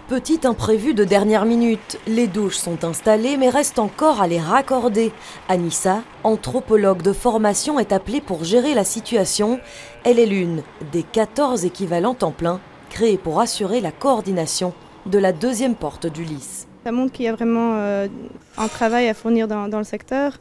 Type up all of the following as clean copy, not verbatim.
Petit imprévu de dernière minute, les douches sont installées mais reste encore à les raccorder. Anissa, anthropologue de formation, est appelée pour gérer la situation. Elle est l'une des 14 équivalents temps plein créés pour assurer la coordination de la deuxième porte d'Ulysse. Ça montre qu'il y a vraiment un travail à fournir dans le secteur,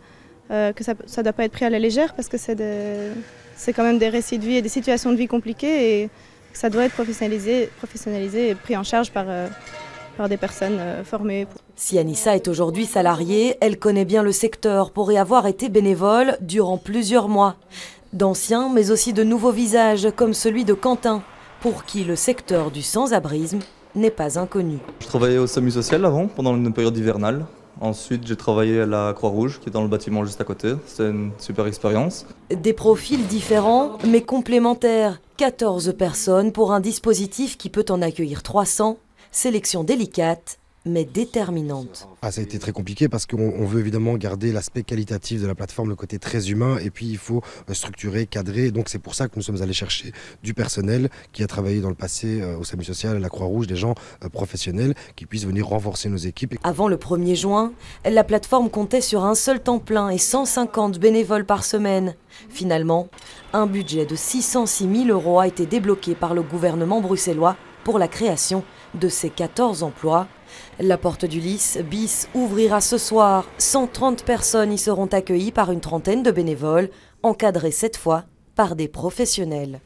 que ça ne doit pas être pris à la légère parce que c'est quand même des récits de vie et des situations de vie compliquées et ça doit être professionnalisé et pris en charge par des personnes formées. Si Anissa est aujourd'hui salariée, elle connaît bien le secteur pour y avoir été bénévole durant plusieurs mois. D'anciens, mais aussi de nouveaux visages, comme celui de Quentin, pour qui le secteur du sans-abrisme n'est pas inconnu. Je travaillais au SAMU social avant, pendant une période hivernale. Ensuite, j'ai travaillé à la Croix-Rouge, qui est dans le bâtiment juste à côté. C'était une super expérience. Des profils différents, mais complémentaires. 14 personnes pour un dispositif qui peut en accueillir 300. Sélection délicate, mais déterminante. Ça a été très compliqué parce qu'on veut évidemment garder l'aspect qualitatif de la plateforme, le côté très humain, et puis il faut structurer, cadrer. Donc c'est pour ça que nous sommes allés chercher du personnel qui a travaillé dans le passé au SAMU social, à la Croix-Rouge, des gens professionnels qui puissent venir renforcer nos équipes. Avant le 1er juin, la plateforme comptait sur un seul temps plein et 150 bénévoles par semaine. Finalement, un budget de 606 000 € a été débloqué par le gouvernement bruxellois pour la création de ces 14 emplois. La porte d'Ulysse bis ouvrira ce soir. 130 personnes y seront accueillies par une trentaine de bénévoles, encadrés cette fois par des professionnels.